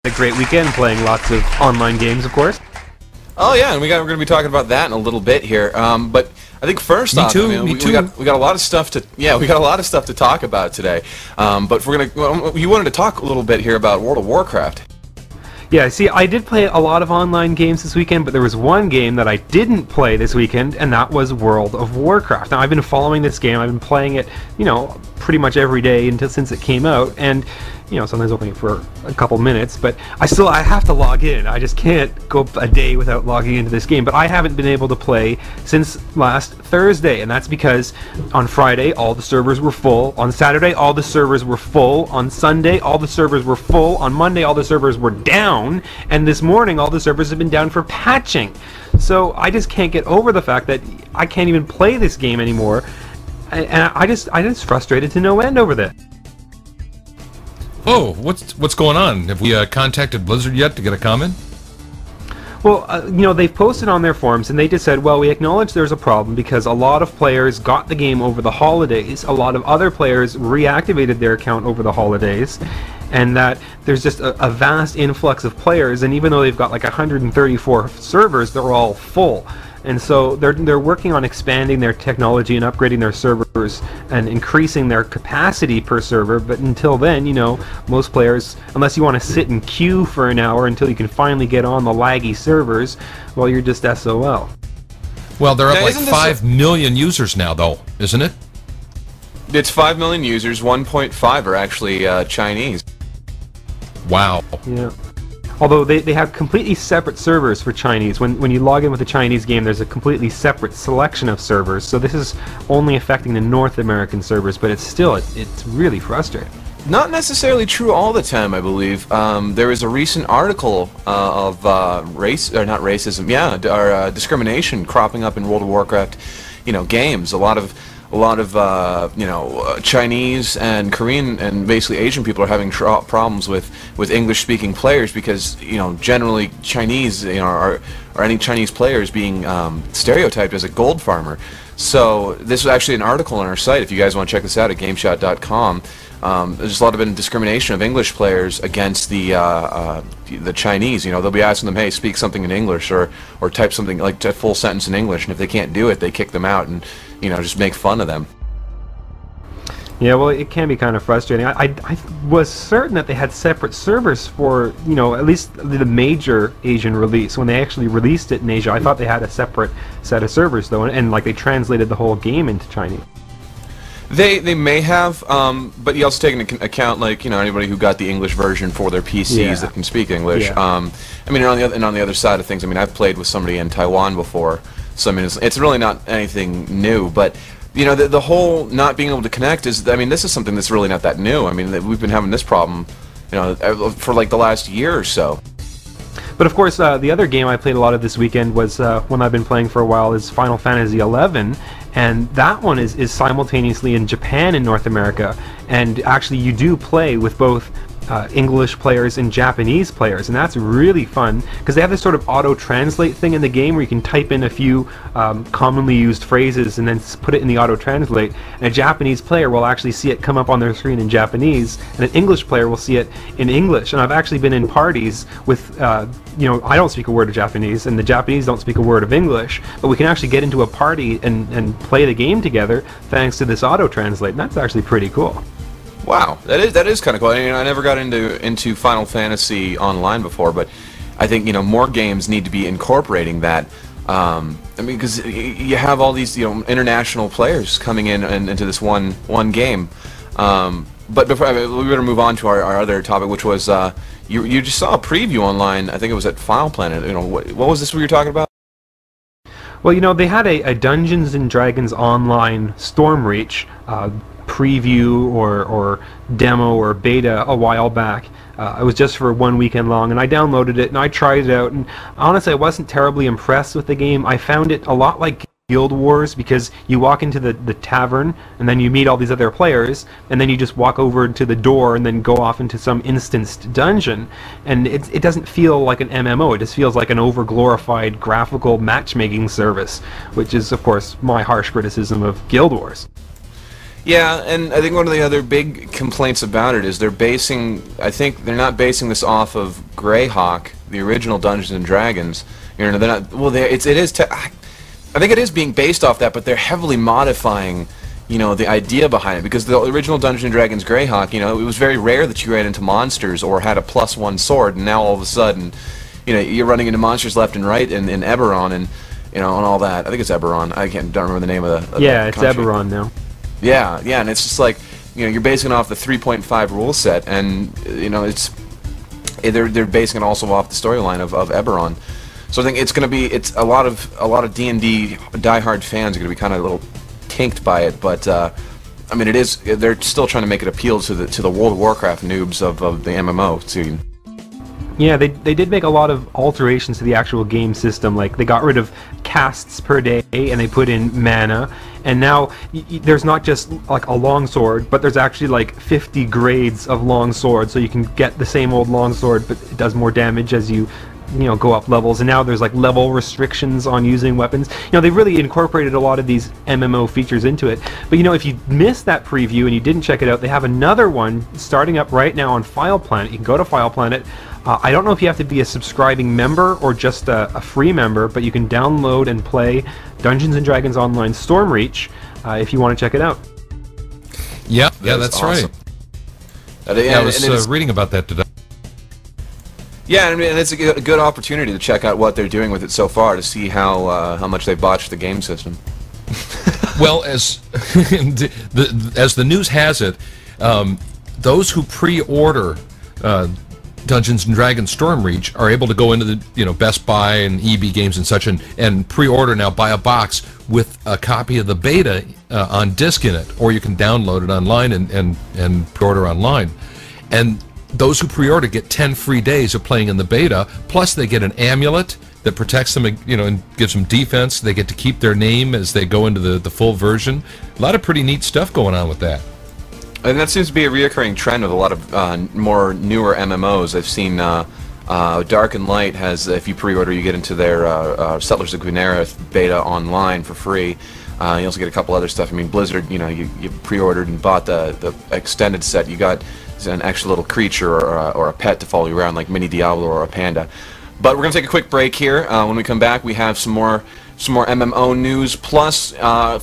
A great weekend playing lots of online games, of course. Oh yeah, and we're going to be talking about that in a little bit here. But I think first off, we got a lot of stuff to talk about today. But you wanted to talk a little bit here about World of Warcraft. Yeah, see, I did play a lot of online games this weekend, but there was one game that I didn't play this weekend, and that was World of Warcraft. Now, I've been following this game, I've been playing it, pretty much every day since it came out, and, sometimes only for a couple minutes, but I have to log in. I just can't go a day without logging into this game, but I haven't been able to play since last Thursday, and that's because on Friday, all the servers were full. On Saturday, all the servers were full. On Sunday, all the servers were full. On Monday, all the servers were down, and this morning, all the servers have been down for patching. So I just can't get over the fact that I can't even play this game anymore, and I'm just frustrated to no end over this. Oh, what's going on? Have we contacted Blizzard yet to get a comment? Well, they've posted on their forums, and they just said, well, we acknowledge there's a problem because a lot of players got the game over the holidays. A lot of other players reactivated their account over the holidays, and that there's just a vast influx of players, and even though they've got like 134 servers, they're all full. And so they're working on expanding their technology and upgrading their servers and increasing their capacity per server. But until then, most players, unless you want to sit and queue for an hour until you can finally get on the laggy servers, well, you're just SOL. Well, they're up like 5 million users now, though, isn't it? It's 5 million users. 1.5 are actually Chinese. Wow. Yeah. Although they have completely separate servers for Chinese. When you log in with a Chinese game, there's a completely separate selection of servers. So this is only affecting the North American servers, but it's really frustrating. Not necessarily true all the time, I believe. There was a recent article of discrimination cropping up in World of Warcraft, games. A lot of Chinese and Korean and basically Asian people are having problems with English-speaking players because generally Chinese or any Chinese players being stereotyped as a gold farmer. So this was actually an article on our site. If you guys want to check this out at GameSHOUT.com, there's a lot of discrimination of English players against the Chinese. They'll be asking them, hey, speak something in English or type something like a full sentence in English, and if they can't do it, they kick them out and just make fun of them. Yeah, well, it can be kind of frustrating. I was certain that they had separate servers for, at least the major Asian release. When they actually released it in Asia, I thought they had a separate set of servers, though, and like they translated the whole game into Chinese. They may have, but you also take into account, like, anybody who got the English version for their PCs that can speak English. Yeah. I mean, on the other side of things, I mean, I've played with somebody in Taiwan before, so I mean, it's really not anything new. But the whole not being able to connect is, I mean, this is something that's really not that new. I mean, we've been having this problem, for like the last year or so. But of course, the other game I played a lot of this weekend was one I've been playing for a while, is Final Fantasy XI, and that one is simultaneously in Japan and North America, and actually you do play with both English players and Japanese players, and that's really fun because they have this sort of auto-translate thing in the game where you can type in a few commonly used phrases and then put it in the auto-translate, and a Japanese player will actually see it come up on their screen in Japanese, and an English player will see it in English. And I've actually been in parties with I don't speak a word of Japanese, and the Japanese don't speak a word of English, but we can actually get into a party and play the game together thanks to this auto-translate, and that's actually pretty cool. Wow, that is kind of cool. I never got into Final Fantasy Online before, but I think more games need to be incorporating that. I mean, because you have all these international players coming in and into this one game. But before we better move on to our other topic, which was you just saw a preview online. I think it was at File Planet. What was this we were talking about? Well, they had a Dungeons and Dragons Online Stormreach preview or demo or beta a while back. It was just for 1 weekend long, and I downloaded it and I tried it out, and honestly I wasn't terribly impressed with the game. I found it a lot like Guild Wars because you walk into the tavern and then you meet all these other players, and then you just walk over to the door and then go off into some instanced dungeon, and it doesn't feel like an MMO. It just feels like an over-glorified graphical matchmaking service, which is of course my harsh criticism of Guild Wars. Yeah, and I think one of the other big complaints about it is I think they're not basing this off of Greyhawk, the original Dungeons and Dragons. You know, they're not. Well, I think it is being based off that, but they're heavily modifying, you know, the idea behind it, because the original Dungeons and Dragons Greyhawk, you know, it was very rare that you ran into monsters or had a +1 sword, and now all of a sudden, you know, you're running into monsters left and right in Eberron and, you know, and all that. I think it's Eberron. Don't remember the name of the yeah, it's country. Eberron now. Yeah, and it's just like, you know, you're basing it off the 3.5 rule set, and, you know, they're basing it also off the storyline of Eberron. So I think it's a lot of D&D diehard fans are going to be kind of a little kinked by it, but I mean, they're still trying to make it appeal to the World of Warcraft noobs of the MMO scene. Yeah, they did make a lot of alterations to the actual game system. Like, they got rid of casts per day and they put in mana, and now there's not just like a longsword, but there's actually like 50 grades of longsword, so you can get the same old longsword, but it does more damage as you know, go up levels. And now there's like level restrictions on using weapons. You know, they've really incorporated a lot of these MMO features into it. But you know, if you missed that preview and you didn't check it out, they have another one starting up right now on File Planet. You can go to File Planet. I don't know if you have to be a subscribing member or just a free member, but you can download and play Dungeons & Dragons Online Stormreach if you want to check it out. Yeah, that's awesome. Right. I was reading about that today. Yeah, and it's a good opportunity to check out what they're doing with it so far, to see how much they botched the game system. Well, as the news has it, those who pre-order Dungeons and Dragons Stormreach are able to go into the Best Buy and EB Games and such and pre-order now, buy a box with a copy of the beta on disc in it, or you can download it online and pre-order online. And those who pre-order get 10 free days of playing in the beta, plus they get an amulet that protects them, and gives them defense. They get to keep their name as they go into the full version. A lot of pretty neat stuff going on with that. And that seems to be a reoccurring trend with a lot of more newer MMOs. I've seen Dark and Light has, if you pre-order, you get into their Settlers of Guinera beta online for free. You also get a couple other stuff. I mean, Blizzard, you pre-ordered and bought the extended set. You got an extra little creature or a pet to follow you around, like Mini Diablo or a panda. But we're going to take a quick break here. When we come back, we have some more MMO news, plus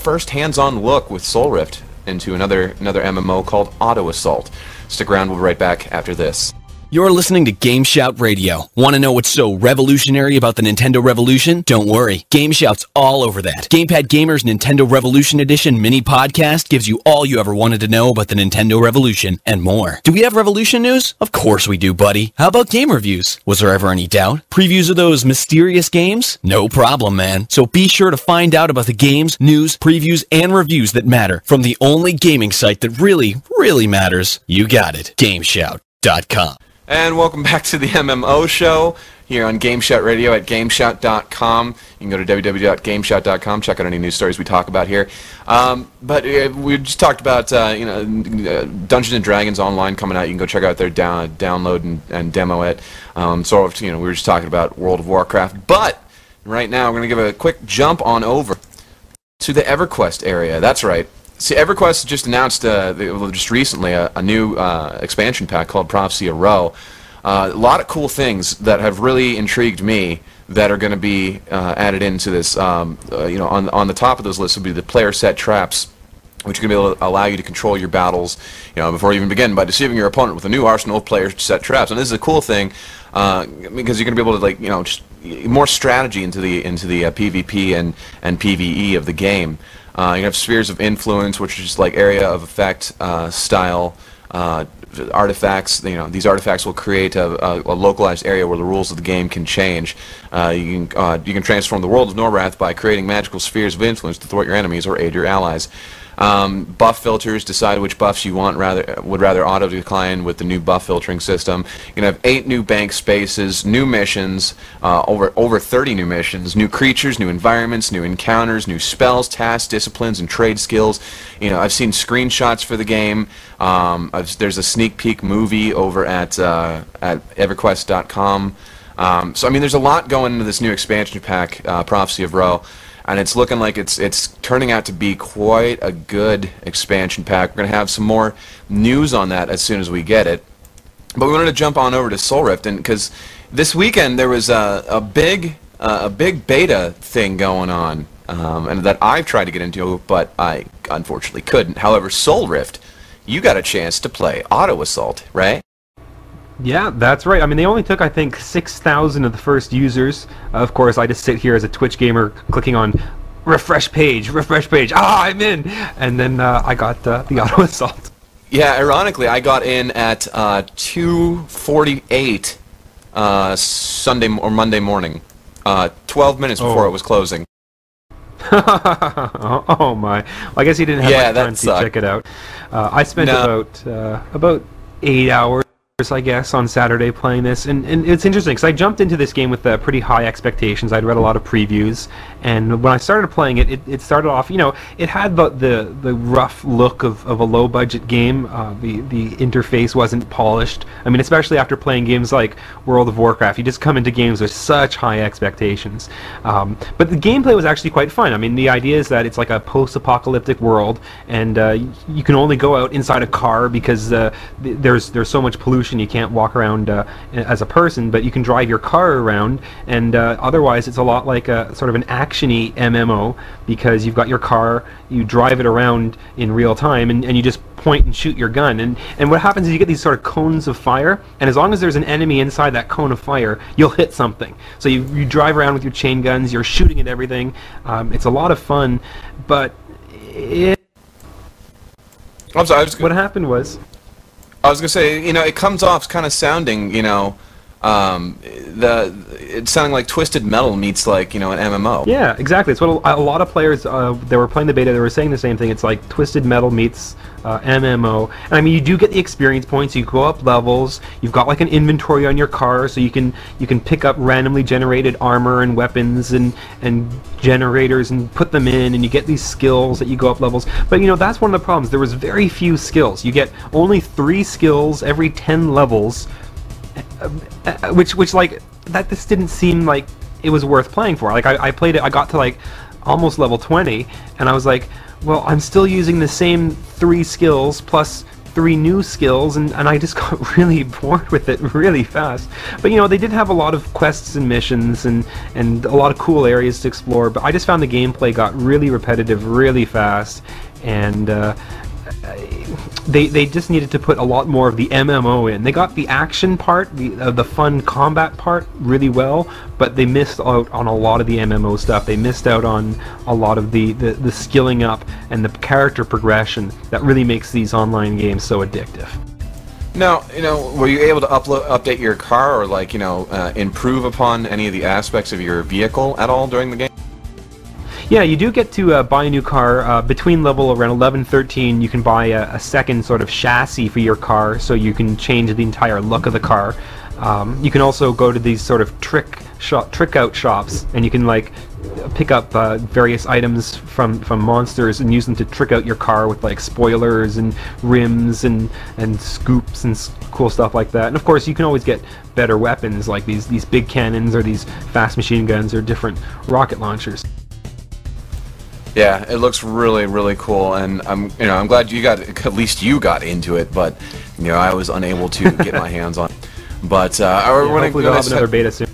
first hands-on look with Soulrift into another MMO called Auto Assault. Stick around, we'll be right back after this. You're listening to GameSHOUT Radio. Want to know what's so revolutionary about the Nintendo Revolution? Don't worry, GameSHOUT's all over that. Gamepad Gamer's Nintendo Revolution Edition mini podcast gives you all you ever wanted to know about the Nintendo Revolution and more. Do we have Revolution news? Of course we do, buddy. How about game reviews? Was there ever any doubt? Previews of those mysterious games? No problem, man. So be sure to find out about the games, news, previews, and reviews that matter from the only gaming site that really, really matters. You got it. GameSHOUT.com. And welcome back to the MMO show here on GameSHOUT Radio at GameSHOUT.com. You can go to www.GameSHOUT.com, check out any news stories we talk about here. But we just talked about Dungeons and Dragons Online coming out. You can go check out their download and demo it. We were just talking about World of Warcraft. But right now we're going to give a quick jump on over to the EverQuest area. That's right. See, EverQuest just announced just recently a new expansion pack called Prophecy of Ro. A lot of cool things that have really intrigued me that are going to be added into this. On the top of those lists will be the player set traps, which are going to be able to allow you to control your battles, before you even begin, by deceiving your opponent with a new arsenal of player set traps. And this is a cool thing because you're going to be able to just more strategy into the PvP and PvE of the game. You have spheres of influence, which is just like area of effect style artifacts. These artifacts will create a localized area where the rules of the game can change. You can transform the world of Norwrath by creating magical spheres of influence to thwart your enemies or aid your allies. Buff filters, decide which buffs you would rather auto decline with the new buff filtering system. You're gonna have 8 new bank spaces, new missions, over 30 new missions, new creatures, new environments, new encounters, new spells, tasks, disciplines, and trade skills. I've seen screenshots for the game. There's a sneak peek movie over at EverQuest.com. So I mean, there's a lot going into this new expansion pack, Prophecy of Ro. and it's looking like it's turning out to be quite a good expansion pack. We're going to have some more news on that as soon as we get it. But we wanted to jump on over to Soulrift, and because this weekend there was a big beta thing going on, and that I've tried to get into, but I unfortunately couldn't. However, Soulrift, you got a chance to play Auto Assault, right? Yeah, that's right. I mean, they only took, I think, 6,000 of the first users. Of course, I just sit here as a Twitch gamer clicking on refresh page, ah, I'm in! And then I got the Auto Assault. Yeah, ironically, I got in at 2:48 Sunday or Monday morning, 12 minutes before it was closing. Oh my! Well, I guess you didn't have much time to check it out. I spent about 8 hours, I guess, on Saturday playing this, and it's interesting because I jumped into this game with pretty high expectations. I'd read a lot of previews, and when I started playing it, it started off, you know, it had the rough look of a low budget game. The interface wasn't polished. I mean, especially after playing games like World of Warcraft, you just come into games with such high expectations. But the gameplay was actually quite fun. I mean, the idea is that it's like a post-apocalyptic world, and you can only go out inside a car because there's so much pollution. You can't walk around as a person, but you can drive your car around, and otherwise it's a lot like a sort of an action-y MMO, because you've got your car, you drive it around in real time, and you just point and shoot your gun, and what happens is you get these sort of cones of fire, and as long as there's an enemy inside that cone of fire, you'll hit something. So you drive around with your chain guns, you're shooting at everything. It's a lot of fun, but I'm sorry, what happened was, I was gonna say, you know, it comes off kind of sounding, you know, it's sounding like Twisted Metal meets, like, you know, an MMO. Yeah, exactly. It's what a lot of players that were playing the beta, they were saying the same thing. It's like Twisted Metal meets MMO. And I mean, you do get the experience points. You go up levels. You've got like an inventory on your car, so you can pick up randomly generated armor and weapons and generators and put them in, and you get these skills that you go up levels. But you know, that's one of the problems. There was very few skills. You get only 3 skills every 10 levels. Which like that just didn't seem like it was worth playing for. Like I played it, I got to like almost level 20, and I was like, well, I'm still using the same 3 skills plus 3 new skills, and I just got really bored with it really fast. But you know, they did have a lot of quests and missions and a lot of cool areas to explore, but I just found the gameplay got really repetitive really fast, and they just needed to put a lot more of the MMO in. They got the action part, the fun combat part really well, but they missed out on a lot of the MMO stuff. They missed out on a lot of the skilling up and the character progression that really makes these online games so addictive. Now, you know, were you able to update your car, or like, you know, improve upon any of the aspects of your vehicle at all during the game? Yeah, you do get to buy a new car. Between level around 11, 13, you can buy a second sort of chassis for your car, so you can change the entire look of the car. You can also go to these sort of trick out shops, and you can like pick up various items from monsters and use them to trick out your car with like spoilers and rims and scoops and cool stuff like that. And of course, you can always get better weapons like these big cannons or these fast machine guns or different rocket launchers. Yeah, it looks really, really cool, and I'm glad at least you got into it, but you know, I was unable to get my hands on it. But hopefully they'll have another beta soon.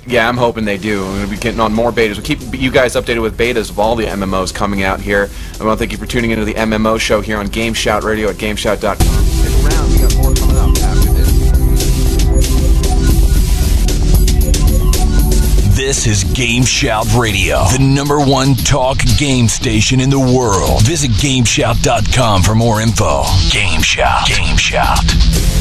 Yeah, I'm hoping they do. We're going to be getting on more betas. We'll keep you guys updated with betas of all the MMOs coming out here. I want to thank you for tuning into the MMO show here on GameSHOUT Radio at GameSHOUT.com. Stick around, we got more coming up after this. This is GameSHOUT Radio, the #1 talk game station in the world. Visit GameSHOUT.com for more info. GameSHOUT. GameSHOUT.